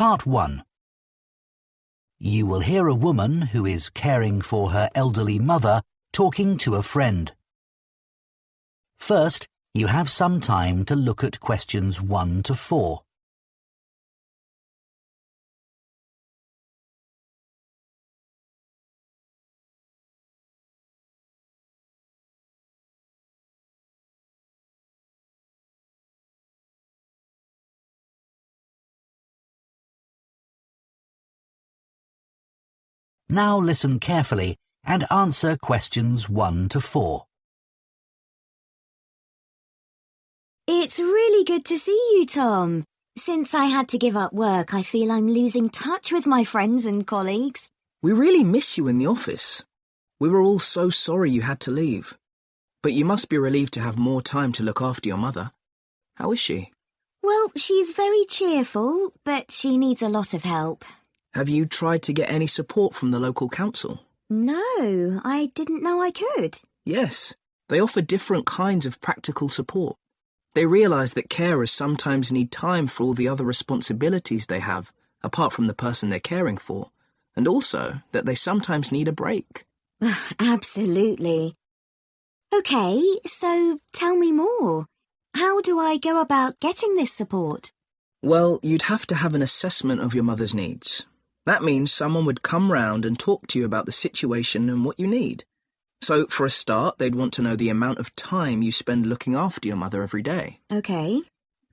Part 1. You will hear a woman who is caring for her elderly mother talking to a friend. First, you have some time to look at questions 1 to 4. Now listen carefully and answer questions 1 to 4. It's really good to see you, Tom. Since I had to give up work, I feel I'm losing touch with my friends and colleagues. We really miss you in the office. We were all so sorry you had to leave. But you must be relieved to have more time to look after your mother. How is she? Well, she's very cheerful, but she needs a lot of help. Have you tried to get any support from the local council? No, I didn't know I could. Yes, they offer different kinds of practical support. They realise that carers sometimes need time for all the other responsibilities they have, apart from the person they're caring for, and also that they sometimes need a break. Absolutely. OK, so tell me more. How do I go about getting this support? Well, you'd have to have an assessment of your mother's needs. That means someone would come round and talk to you about the situation and what you need. So, for a start, they'd want to know the amount of time you spend looking after your mother every day. OK.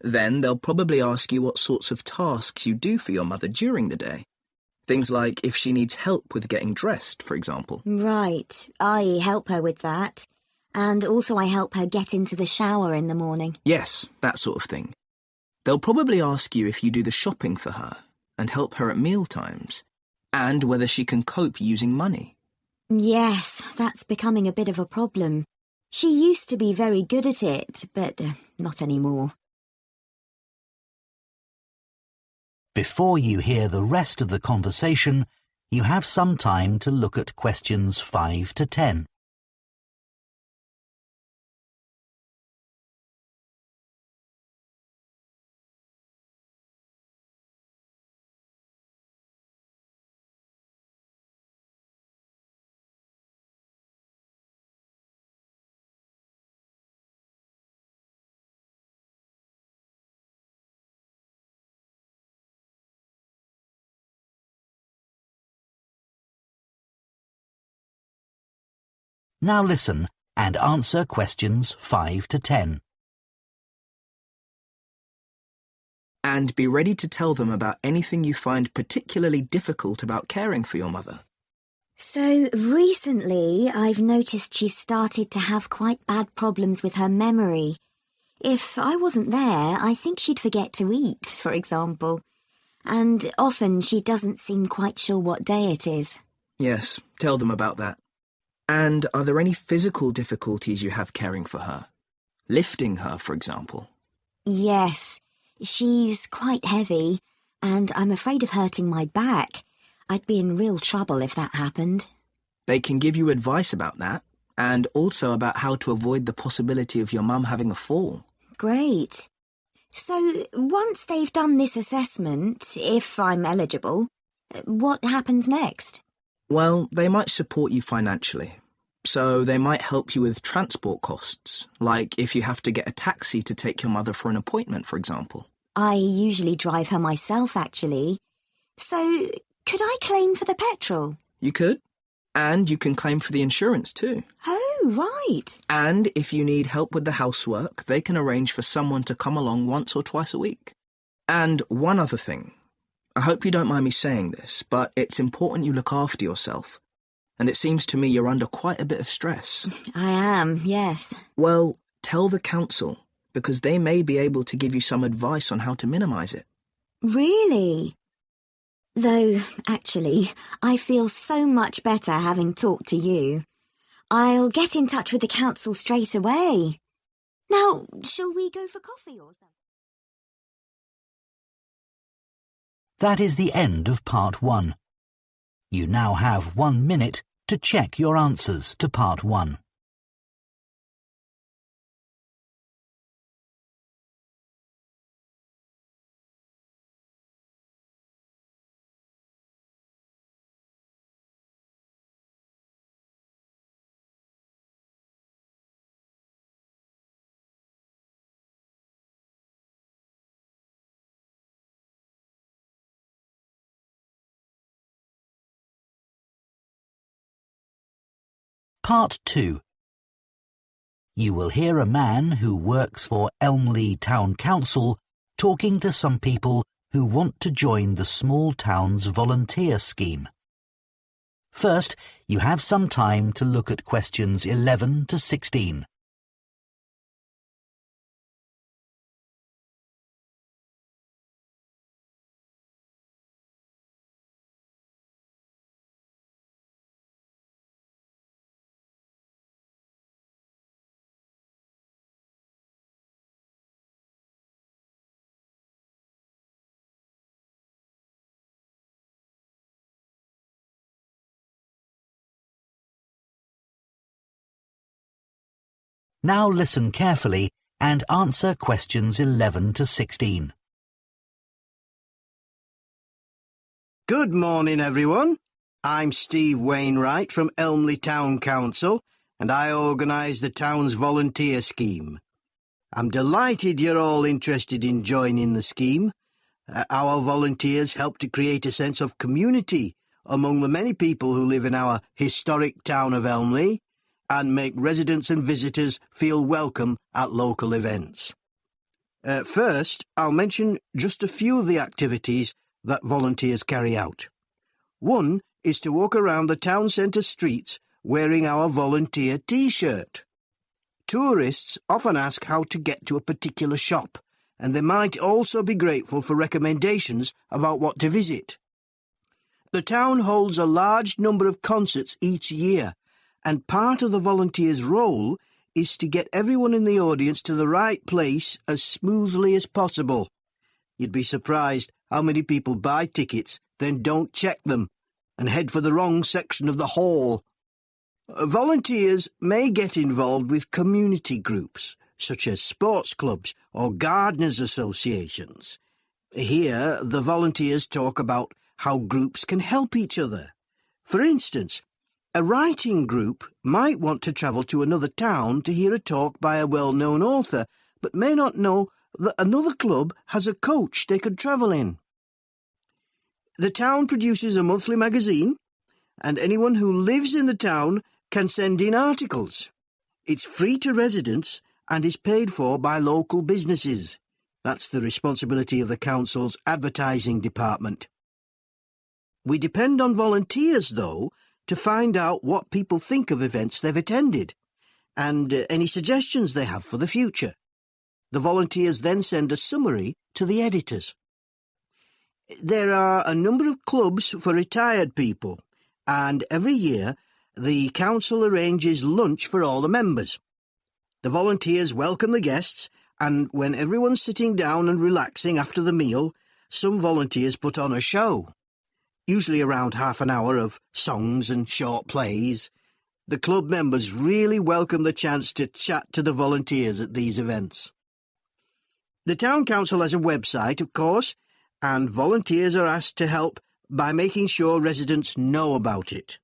Then they'll probably ask you what sorts of tasks you do for your mother during the day. Things like if she needs help with getting dressed, for example. Right, I help her with that. And also I help her get into the shower in the morning. Yes, that sort of thing. They'll probably ask you if you do the shopping for her and help her at mealtimes, and whether she can cope using money. Yes, that's becoming a bit of a problem. She used to be very good at it, but not anymore. Before you hear the rest of the conversation, you have some time to look at questions 5 to 10. Now listen and answer questions 5 to 10. And be ready to tell them about anything you find particularly difficult about caring for your mother. So recently I've noticed she's started to have quite bad problems with her memory. If I wasn't there, I think she'd forget to eat, for example. And often she doesn't seem quite sure what day it is. Yes, tell them about that. And are there any physical difficulties you have caring for her? Lifting her, for example? Yes, she's quite heavy, and I'm afraid of hurting my back. I'd be in real trouble if that happened. They can give you advice about that, and also about how to avoid the possibility of your mum having a fall. Great. So, once they've done this assessment, if I'm eligible, what happens next? Well, they might support you financially. So they might help you with transport costs, like if you have to get a taxi to take your mother for an appointment, for example. I usually drive her myself, actually. So, could I claim for the petrol? You could. And you can claim for the insurance too. Oh, right. And if you need help with the housework, they can arrange for someone to come along once or twice a week. And one other thing. I hope you don't mind me saying this, but it's important you look after yourself. And it seems to me you're under quite a bit of stress. I am, yes. Well, tell the council, because they may be able to give you some advice on how to minimise it. Really? Though, actually, I feel so much better having talked to you. I'll get in touch with the council straight away. Now, shall we go for coffee or something? That is the end of part 1. You now have 1 minute to check your answers to part 1. Part 2. You will hear a man who works for Elmley Town Council talking to some people who want to join the small town's volunteer scheme. First, you have some time to look at questions 11 to 16. Now listen carefully and answer questions 11 to 16. Good morning, everyone. I'm Steve Wainwright from Elmley Town Council, and I organise the town's volunteer scheme. I'm delighted you're all interested in joining the scheme. Our volunteers help to create a sense of community among the many people who live in our historic town of Elmley, and make residents and visitors feel welcome at local events. First, I'll mention just a few of the activities that volunteers carry out. One is to walk around the town centre streets wearing our volunteer T-shirt. Tourists often ask how to get to a particular shop, and they might also be grateful for recommendations about what to visit. The town holds a large number of concerts each year, and part of the volunteer's role is to get everyone in the audience to the right place as smoothly as possible. You'd be surprised how many people buy tickets, then don't check them, and head for the wrong section of the hall. Volunteers may get involved with community groups, such as sports clubs or gardeners' associations. Here, the volunteers talk about how groups can help each other. For instance, a writing group might want to travel to another town to hear a talk by a well-known author, but may not know that another club has a coach they could travel in. The town produces a monthly magazine, and anyone who lives in the town can send in articles. It's free to residents and is paid for by local businesses. That's the responsibility of the council's advertising department. We depend on volunteers, though, to find out what people think of events they've attended, and any suggestions they have for the future. The volunteers then send a summary to the editors. There are a number of clubs for retired people, and every year the council arranges lunch for all the members. The volunteers welcome the guests, and when everyone's sitting down and relaxing after the meal, some volunteers put on a show. Usually around half an hour of songs and short plays. The club members really welcome the chance to chat to the volunteers at these events. The town council has a website, of course, and volunteers are asked to help by making sure residents know about it.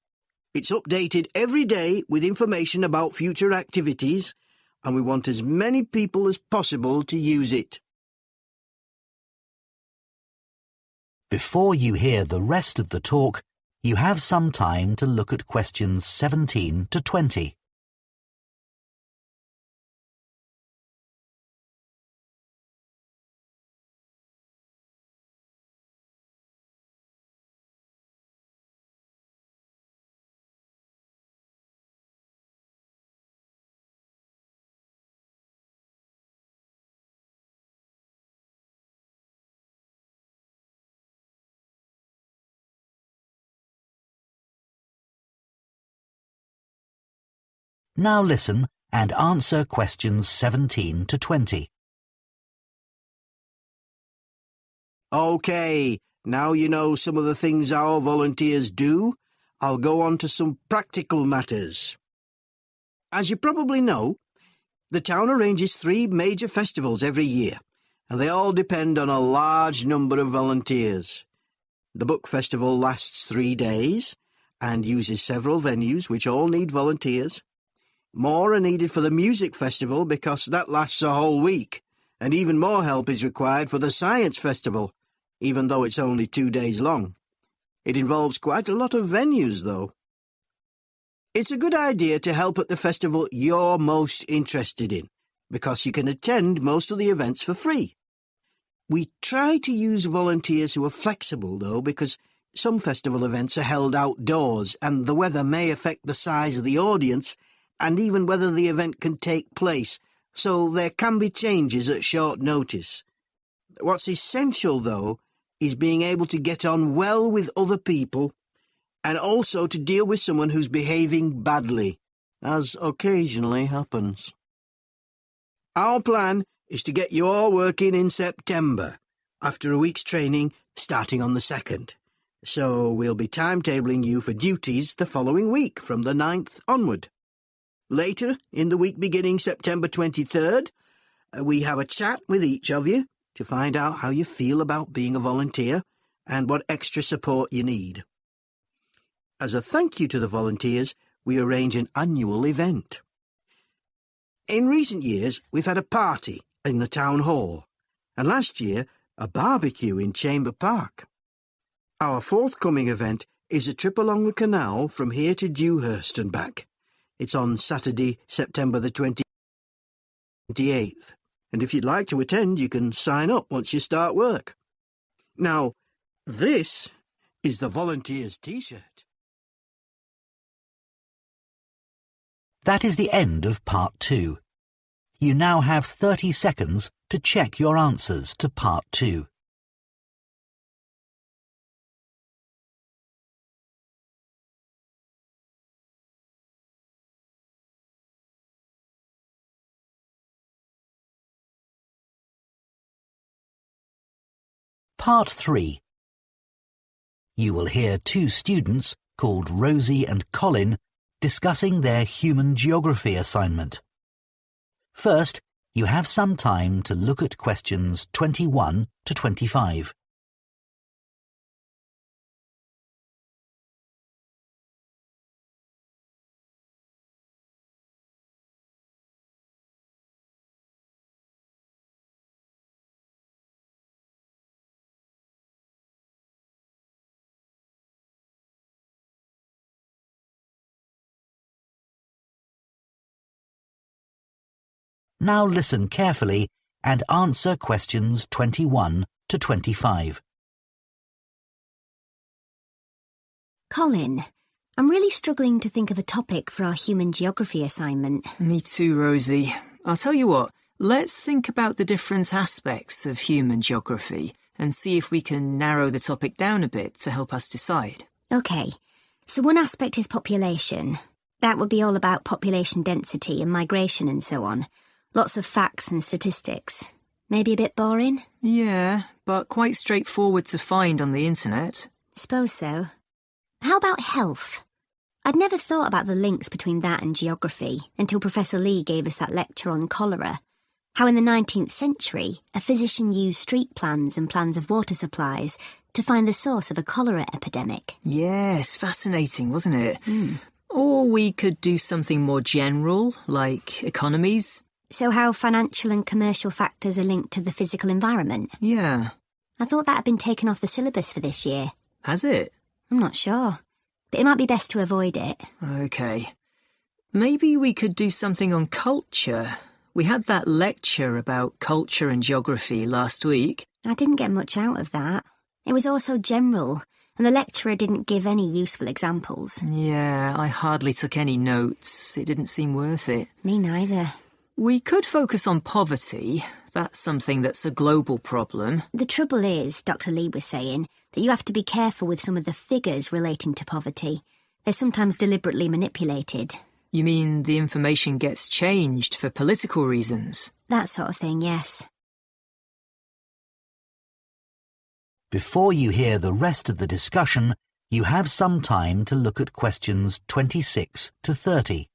It's updated every day with information about future activities, and we want as many people as possible to use it. Before you hear the rest of the talk, you have some time to look at questions 17 to 20. Now listen and answer questions 17 to 20. OK, now you know some of the things our volunteers do, I'll go on to some practical matters. As you probably know, the town arranges 3 major festivals every year, and they all depend on a large number of volunteers. The book festival lasts 3 days and uses several venues which all need volunteers. More are needed for the music festival because that lasts a whole week, and even more help is required for the science festival, even though it's only 2 days long. It involves quite a lot of venues, though. It's a good idea to help at the festival you're most interested in, because you can attend most of the events for free. We try to use volunteers who are flexible, though, because some festival events are held outdoors and the weather may affect the size of the audience and even whether the event can take place, so there can be changes at short notice. What's essential, though, is being able to get on well with other people and also to deal with someone who's behaving badly, as occasionally happens. Our plan is to get you all working in September, after a week's training starting on the 2nd. So we'll be timetabling you for duties the following week from the 9th onward. Later, in the week beginning September 23rd, we have a chat with each of you to find out how you feel about being a volunteer and what extra support you need. As a thank you to the volunteers, we arrange an annual event. In recent years, we've had a party in the town hall, and last year, a barbecue in Chamber Park. Our forthcoming event is a trip along the canal from here to Dewhurst and back. It's on Saturday, September the 28th, and if you'd like to attend, you can sign up once you start work. Now, this is the Volunteers T-shirt. That is the end of Part 2. You now have 30 seconds to check your answers to Part 2. Part 3. You will hear two students called Rosie and Colin discussing their human geography assignment. First, you have some time to look at questions 21 to 25. Now listen carefully and answer questions 21 to 25. Colin, I'm really struggling to think of a topic for our human geography assignment. Me too, Rosie. I'll tell you what, let's think about the different aspects of human geography and see if we can narrow the topic down a bit to help us decide. OK, so one aspect is population. That would be all about population density and migration and so on. Lots of facts and statistics. Maybe a bit boring? Yeah, but quite straightforward to find on the internet. Suppose so. How about health? I'd never thought about the links between that and geography until Professor Lee gave us that lecture on cholera. How in the 19th century, a physician used street plans and plans of water supplies to find the source of a cholera epidemic. Yes, fascinating, wasn't it? Or we could do something more general, like economies. So how financial and commercial factors are linked to the physical environment? Yeah. I thought that had been taken off the syllabus for this year. Has it? I'm not sure, but it might be best to avoid it. OK. Maybe we could do something on culture. We had that lecture about culture and geography last week. I didn't get much out of that. It was all so general, and the lecturer didn't give any useful examples. Yeah, I hardly took any notes. It didn't seem worth it. Me neither. We could focus on poverty. That's something that's a global problem. The trouble is, Dr. Lee was saying, that you have to be careful with some of the figures relating to poverty. They're sometimes deliberately manipulated. You mean the information gets changed for political reasons? That sort of thing, yes. Before you hear the rest of the discussion, you have some time to look at questions 26 to 30.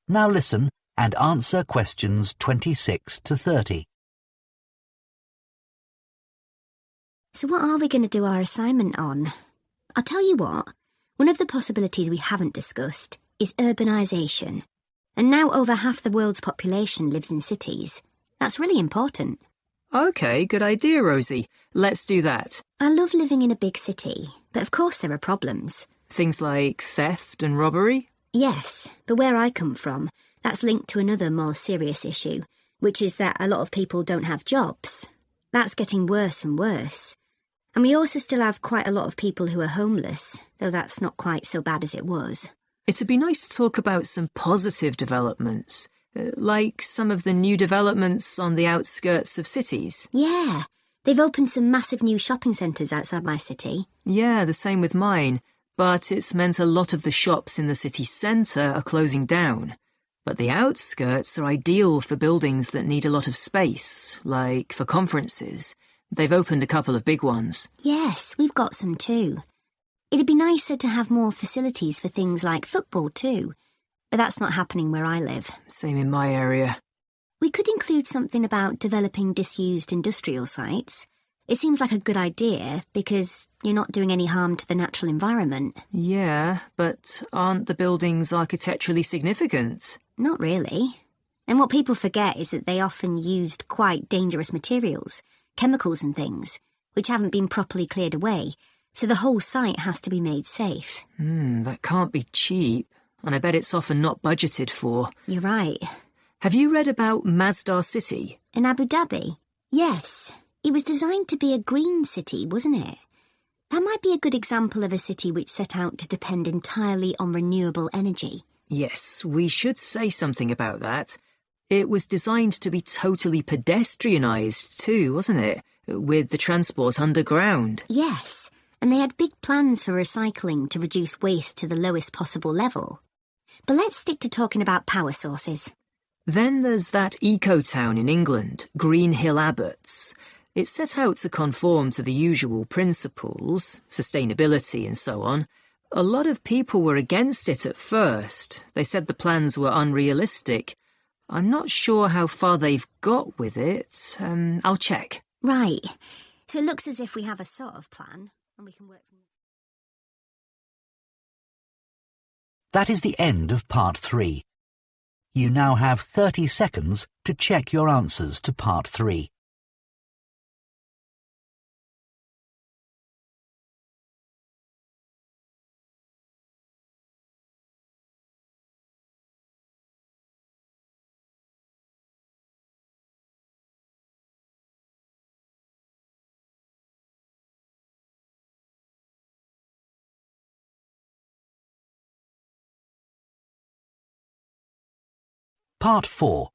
Now listen and answer questions 26 to 30. So what are we going to do our assignment on? I'll tell you what, one of the possibilities we haven't discussed is urbanisation. And now over half the world's population lives in cities. That's really important. OK, good idea, Rosie. Let's do that. I love living in a big city, but of course there are problems. Things like theft and robbery? Yes, but where I come from, that's linked to another more serious issue, which is that a lot of people don't have jobs. That's getting worse and worse. And we also still have quite a lot of people who are homeless, though that's not quite so bad as it was. It'd be nice to talk about some positive developments, like some of the new developments on the outskirts of cities. Yeah, they've opened some massive new shopping centres outside my city. Yeah, the same with mine, but it's meant a lot of the shops in the city centre are closing down. But the outskirts are ideal for buildings that need a lot of space, like for conferences. They've opened a couple of big ones. Yes, we've got some too. It'd be nicer to have more facilities for things like football too, but that's not happening where I live. Same in my area. We could include something about developing disused industrial sites. It seems like a good idea because you're not doing any harm to the natural environment. Yeah, but aren't the buildings architecturally significant? Not really. And what people forget is that they often used quite dangerous materials, chemicals and things, which haven't been properly cleared away, so the whole site has to be made safe. That can't be cheap, and I bet it's often not budgeted for. You're right. Have you read about Masdar City? In Abu Dhabi? Yes. It was designed to be a green city, wasn't it? That might be a good example of a city which set out to depend entirely on renewable energy. Yes, we should say something about that. It was designed to be totally pedestrianised too, wasn't it? With the transport underground. Yes, and they had big plans for recycling to reduce waste to the lowest possible level. But let's stick to talking about power sources. Then there's that eco-town in England, Green Hill Abbots. It set out to conform to the usual principles, sustainability and so on. A lot of people were against it at first. They said the plans were unrealistic. I'm not sure how far they've got with it. I'll check. Right. So it looks as if we have a sort of plan, and we can work from... That is the end of part 3. You now have 30 seconds to check your answers to part 3. Part 4.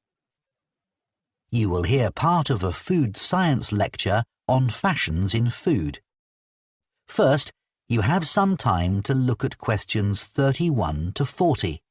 You will hear part of a food science lecture on fashions in food. First, you have some time to look at questions 31 to 40.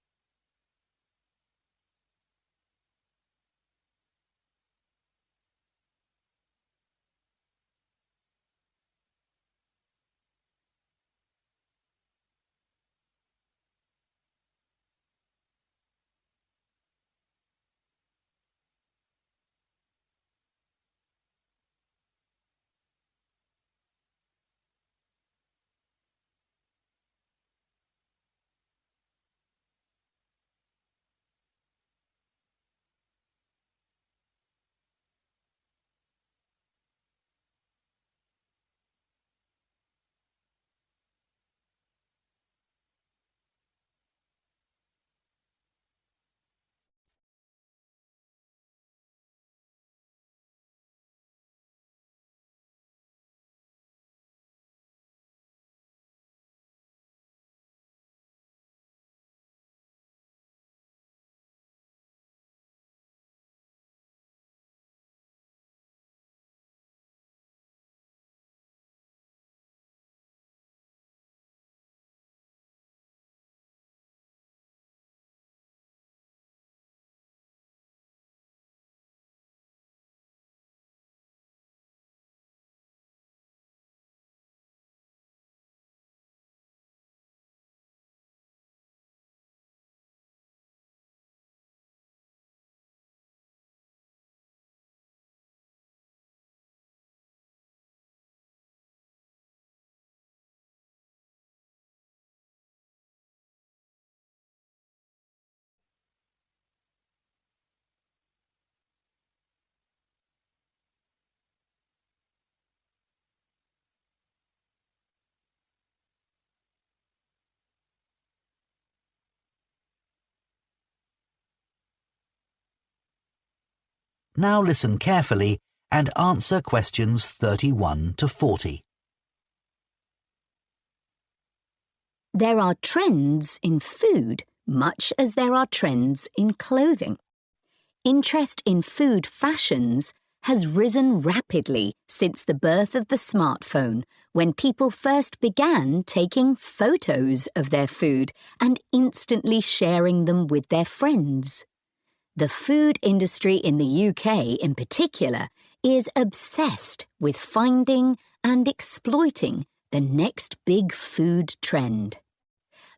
Now listen carefully and answer questions 31 to 40. There are trends in food much as there are trends in clothing. Interest in food fashions has risen rapidly since the birth of the smartphone, when people first began taking photos of their food and instantly sharing them with their friends. The food industry in the UK in particular is obsessed with finding and exploiting the next big food trend.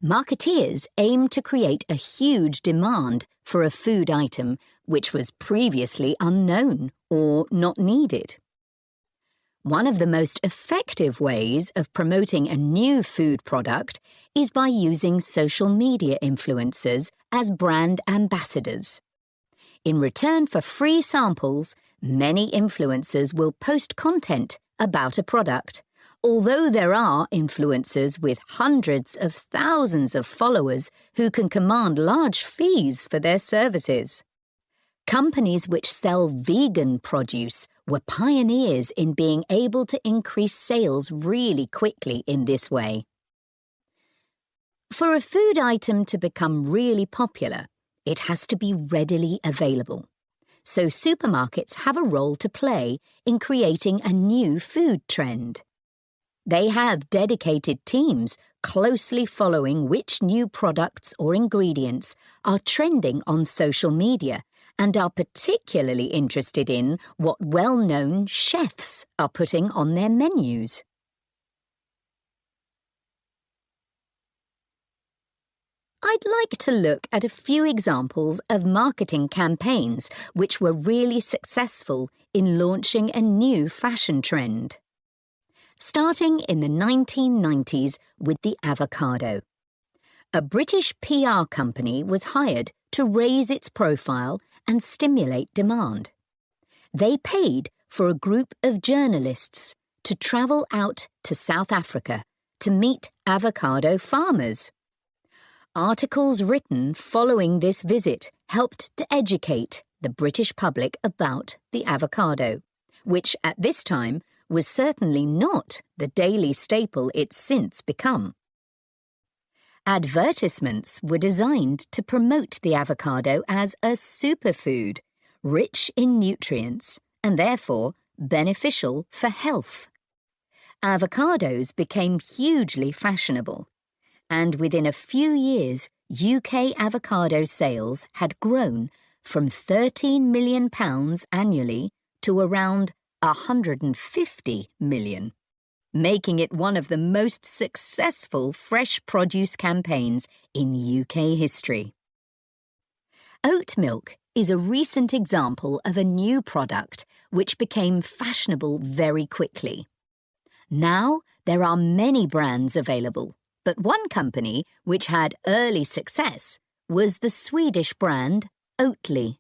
Marketeers aim to create a huge demand for a food item which was previously unknown or not needed. One of the most effective ways of promoting a new food product is by using social media influencers as brand ambassadors. In return for free samples, many influencers will post content about a product. Although there are influencers with hundreds of thousands of followers who can command large fees for their services. Companies which sell vegan produce were pioneers in being able to increase sales really quickly in this way. For a food item to become really popular, it has to be readily available. So supermarkets have a role to play in creating a new food trend. They have dedicated teams closely following which new products or ingredients are trending on social media and are particularly interested in what well-known chefs are putting on their menus. I'd like to look at a few examples of marketing campaigns which were really successful in launching a new fashion trend. Starting in the 1990s with the avocado. A British PR company was hired to raise its profile and stimulate demand. They paid for a group of journalists to travel out to South Africa to meet avocado farmers. Articles written following this visit helped to educate the British public about the avocado, which at this time was certainly not the daily staple it's since become. Advertisements were designed to promote the avocado as a superfood, rich in nutrients and therefore beneficial for health. Avocados became hugely fashionable, and within a few years, UK avocado sales had grown from £13 million annually to around £150 million, making it one of the most successful fresh produce campaigns in UK history. Oat milk is a recent example of a new product which became fashionable very quickly. Now there are many brands available, but one company which had early success was the Swedish brand Oatly.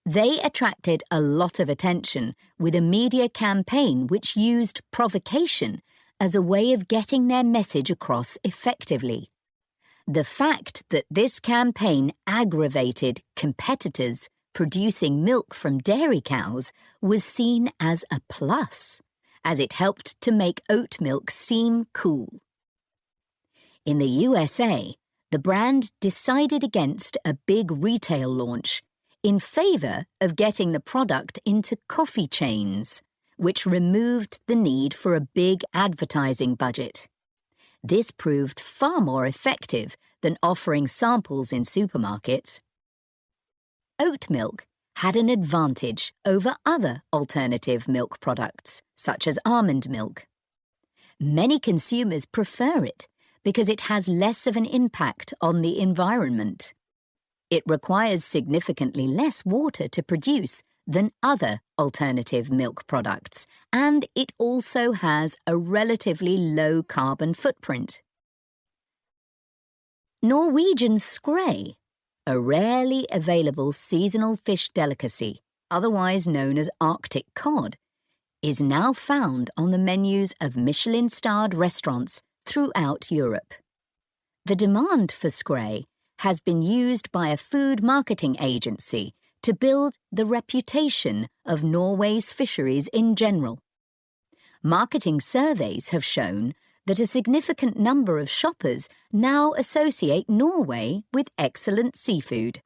They attracted a lot of attention with a media campaign which used provocation as a way of getting their message across effectively. The fact that this campaign aggravated competitors producing milk from dairy cows was seen as a plus, as it helped to make oat milk seem cool. In the USA, the brand decided against a big retail launch in favour of getting the product into coffee chains, which removed the need for a big advertising budget. This proved far more effective than offering samples in supermarkets. Oat milk had an advantage over other alternative milk products, such as almond milk. Many consumers prefer it because it has less of an impact on the environment. It requires significantly less water to produce than other alternative milk products, and it also has a relatively low carbon footprint. Norwegian skrei, a rarely available seasonal fish delicacy, otherwise known as Arctic cod, is now found on the menus of Michelin-starred restaurants throughout Europe. The demand for skrei has been used by a food marketing agency to build the reputation of Norway's fisheries in general. Marketing surveys have shown that a significant number of shoppers now associate Norway with excellent seafood.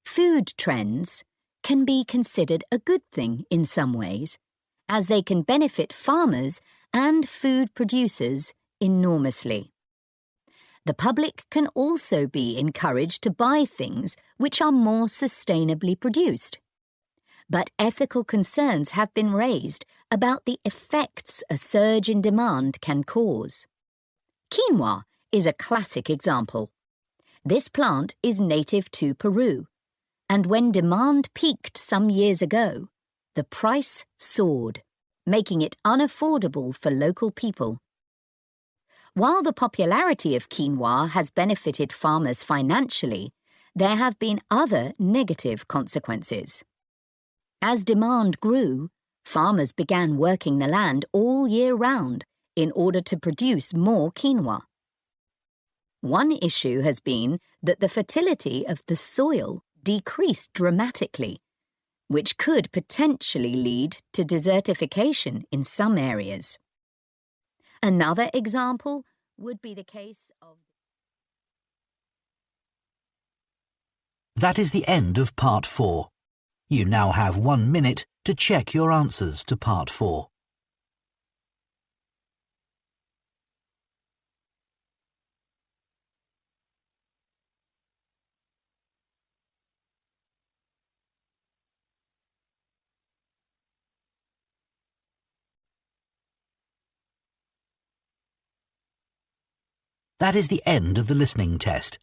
Food trends can be considered a good thing in some ways, as they can benefit farmers and food producers enormously. The public can also be encouraged to buy things which are more sustainably produced. But ethical concerns have been raised about the effects a surge in demand can cause. Quinoa is a classic example. This plant is native to Peru, and when demand peaked some years ago, the price soared, making it unaffordable for local people. While the popularity of quinoa has benefited farmers financially, there have been other negative consequences. As demand grew, farmers began working the land all year round in order to produce more quinoa. One issue has been that the fertility of the soil decreased dramatically, which could potentially lead to desertification in some areas. Another example would be the case of... That is the end of Part 4. You now have 1 minute to check your answers to Part 4. That is the end of the listening test.